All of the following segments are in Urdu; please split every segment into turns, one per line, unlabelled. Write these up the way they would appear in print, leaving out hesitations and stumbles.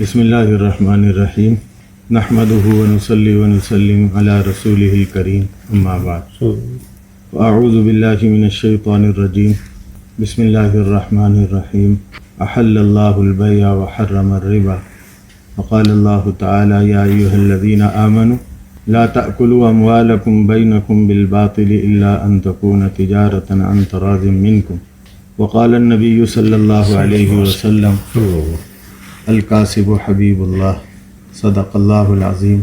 بسم اللہ الرحمن الرحیم نحمدہ ونصلی ونسلم علی رسولہ الکریم اما بعد اعوذ باللہ من الشیطان الرجیم بسم اللہ الرحمن الرحیم احل اللہ البیع وحرم الربا وقال اللہ تعالی یا ایہا الذین آمنوا لا تأکلوا اموالکم بینکم بالباطل الا ان تکون تجارتا عن تراض منکم وقال النبی صلی اللہ علیہ وسلم الکاسب حبیب اللہ صدق اللہ العظیم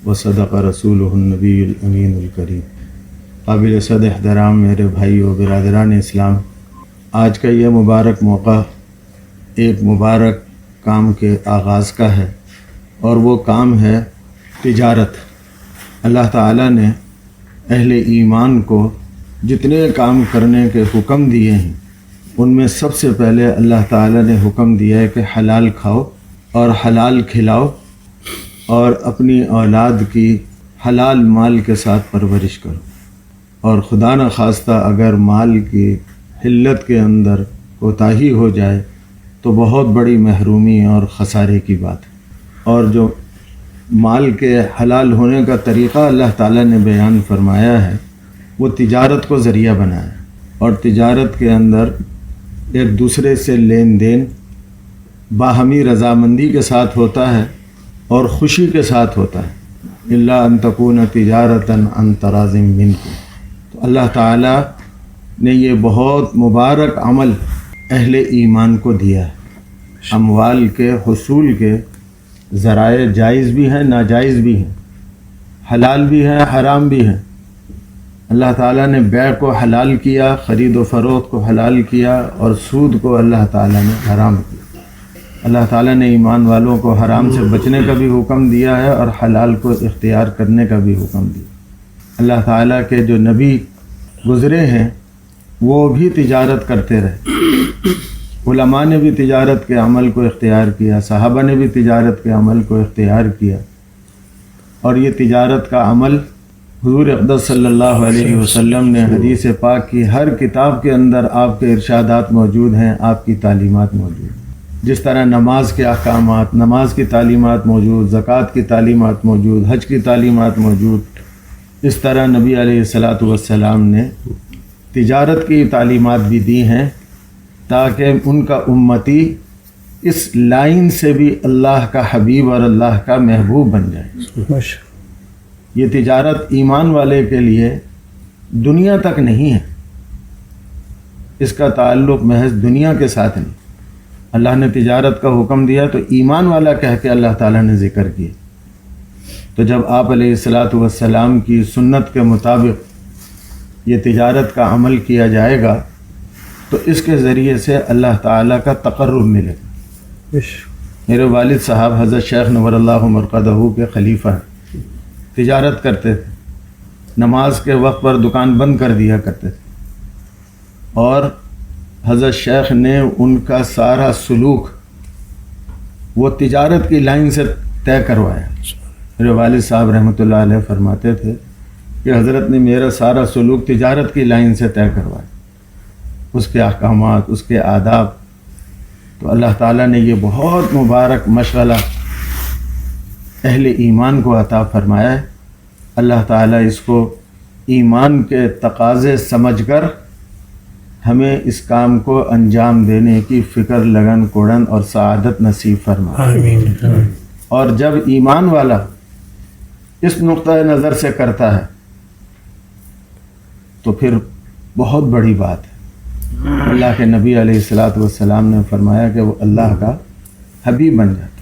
وصدق رسولہ النبی الامین الکریم۔ قابل صد احترام میرے بھائیو برادران اسلام، آج کا یہ مبارک موقع ایک مبارک کام کے آغاز کا ہے، اور وہ کام ہے تجارت۔ اللہ تعالیٰ نے اہل ایمان کو جتنے کام کرنے کے حکم دیے ہیں ان میں سب سے پہلے اللہ تعالیٰ نے حکم دیا ہے کہ حلال کھاؤ اور حلال کھلاؤ اور اپنی اولاد کی حلال مال کے ساتھ پرورش کرو، اور خدا نخواستہ اگر مال کی حلت کے اندر کوتاہی ہو جائے تو بہت بڑی محرومی اور خسارے کی بات ہے۔ اور جو مال کے حلال ہونے کا طریقہ اللہ تعالیٰ نے بیان فرمایا ہے وہ تجارت کو ذریعہ بنایا ہے، اور تجارت کے اندر ایک دوسرے سے لین دین باہمی رضامندی کے ساتھ ہوتا ہے اور خوشی کے ساتھ ہوتا ہے، الا ان تکون تجارتا عن تراض منکم۔ تو اللہ تعالیٰ نے یہ بہت مبارک عمل اہل ایمان کو دیا ہے۔ اموال کے حصول کے ذرائع جائز بھی ہیں، ناجائز بھی ہیں، حلال بھی ہیں، حرام بھی ہیں۔ اللہ تعالیٰ نے بیع کو حلال کیا، خرید و فروخت کو حلال کیا، اور سود کو اللہ تعالیٰ نے حرام کیا۔ اللہ تعالیٰ نے ایمان والوں کو حرام سے بچنے کا بھی حکم دیا ہے اور حلال کو اختیار کرنے کا بھی حکم دیا۔ اللہ تعالیٰ کے جو نبی گزرے ہیں وہ بھی تجارت کرتے رہے، علماء نے بھی تجارت کے عمل کو اختیار کیا، صحابہ نے بھی تجارت کے عمل کو اختیار کیا، اور یہ تجارت کا عمل حضور اقدس صلی اللہ علیہ وسلم نے حدیث پاک کی ہر کتاب کے اندر آپ کے ارشادات موجود ہیں، آپ کی تعلیمات موجود ہیں۔ جس طرح نماز کے احکامات، نماز کی تعلیمات موجود، زکوٰۃ کی تعلیمات موجود، حج کی تعلیمات موجود، اس طرح نبی علیہ الصلاۃ والسلام نے تجارت کی تعلیمات بھی دی ہیں تاکہ ان کا امتی اس لائن سے بھی اللہ کا حبیب اور اللہ کا محبوب بن جائے۔ یہ تجارت ایمان والے کے لیے دنیا تک نہیں ہے، اس کا تعلق محض دنیا کے ساتھ نہیں۔ اللہ نے تجارت کا حکم دیا تو ایمان والا کہہ کے اللہ تعالیٰ نے ذکر کیا۔ تو جب آپ علیہ الصلاۃ والسلام کی سنت کے مطابق یہ تجارت کا عمل کیا جائے گا تو اس کے ذریعے سے اللہ تعالیٰ کا تقرب ملے گا۔ میرے والد صاحب حضرت شیخ نور اللہ مرقدہ کے خلیفہ ہیں، تجارت کرتے تھے، نماز کے وقت پر دکان بند کر دیا کرتے تھے، اور حضرت شیخ نے ان کا سارا سلوک وہ تجارت کی لائن سے طے کروایا۔ میرے والد صاحب رحمۃ اللہ علیہ فرماتے تھے کہ حضرت نے میرا سارا سلوک تجارت کی لائن سے طے کروایا، اس کے احکامات، اس کے آداب۔ تو اللہ تعالیٰ نے یہ بہت مبارک مشغلہ اہل ایمان کو عطا فرمایا ہے۔ اللہ تعالیٰ اس کو ایمان کے تقاضے سمجھ کر ہمیں اس کام کو انجام دینے کی فکر، لگن، کوڑن اور سعادت نصیب فرمائے۔ اور جب ایمان والا اس نقطۂ نظر سے کرتا ہے تو پھر بہت بڑی بات ہے۔ اللہ کے نبی علیہ الصلاۃ والسلام نے فرمایا کہ وہ اللہ کا حبیب بن جاتا۔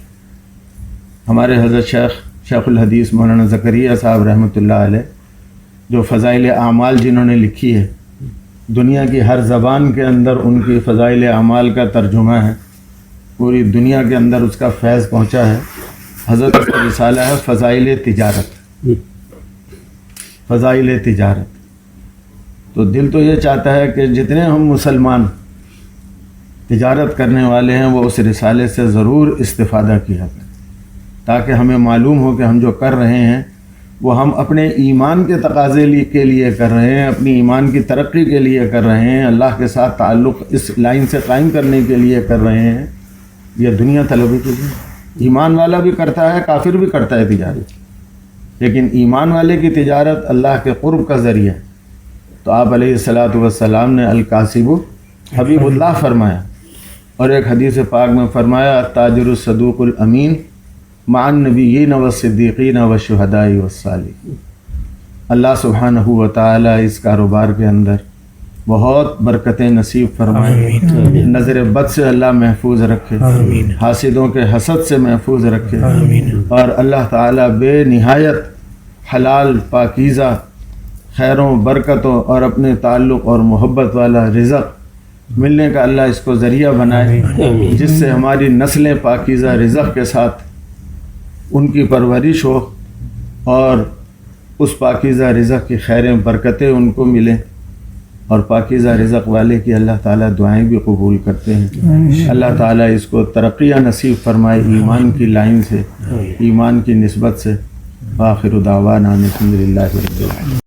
ہمارے حضرت شیخ الحدیث مولانا زکریا صاحب رحمۃ اللہ علیہ، جو فضائل اعمال جنہوں نے لکھی ہے، دنیا کی ہر زبان کے اندر ان کی فضائل اعمال کا ترجمہ ہے، پوری دنیا کے اندر اس کا فیض پہنچا ہے۔ حضرت کا رسالہ ہے فضائل تجارت، فضائل تجارت۔ تو دل تو یہ چاہتا ہے کہ جتنے ہم مسلمان تجارت کرنے والے ہیں وہ اس رسالے سے ضرور استفادہ کیا کریں، تاکہ ہمیں معلوم ہو کہ ہم جو کر رہے ہیں وہ ہم اپنے ایمان کے تقاضے کے لیے کر رہے ہیں، اپنی ایمان کی ترقی کے لیے کر رہے ہیں، اللہ کے ساتھ تعلق اس لائن سے قائم کرنے کے لیے کر رہے ہیں، یا دنیا طلبی کے لیے۔
ایمان والا بھی کرتا ہے، کافر بھی کرتا ہے تجارت، لیکن ایمان والے کی تجارت اللہ کے قرب کا ذریعہ. تو آپ علیہ الصلاۃ والسلام نے الکاسب حبیب اللہ فرمایا، اور ایک حدیث پاک میں فرمایا التاجر الصدوق الامین مع النبیین والصدیقین والشہداء والصالحین. اللہ سبحانہ و تعالی اس کاروبار کے اندر بہت برکتیں نصیب فرمائے، نظر بد سے اللہ محفوظ رکھے، حاسدوں کے حسد سے محفوظ رکھے، اور اللہ تعالی بے نہایت حلال پاکیزہ خیروں برکتوں اور اپنے تعلق اور محبت والا رزق ملنے کا اللہ اس کو ذریعہ بنائے، جس سے ہماری نسلیں پاکیزہ رزق کے ساتھ ان کی پرورش ہو، اور اس پاکیزہ رزق کی خیریں برکتیں ان کو ملیں، اور پاکیزہ رزق والے کی اللہ تعالیٰ دعائیں بھی قبول کرتے ہیں. اللہ تعالیٰ اس کو ترقیہ نصیب فرمائے ایمان کی لائن سے، ایمان کی نسبت سے. آخر دعوانا الحمدللہ رب العالمین.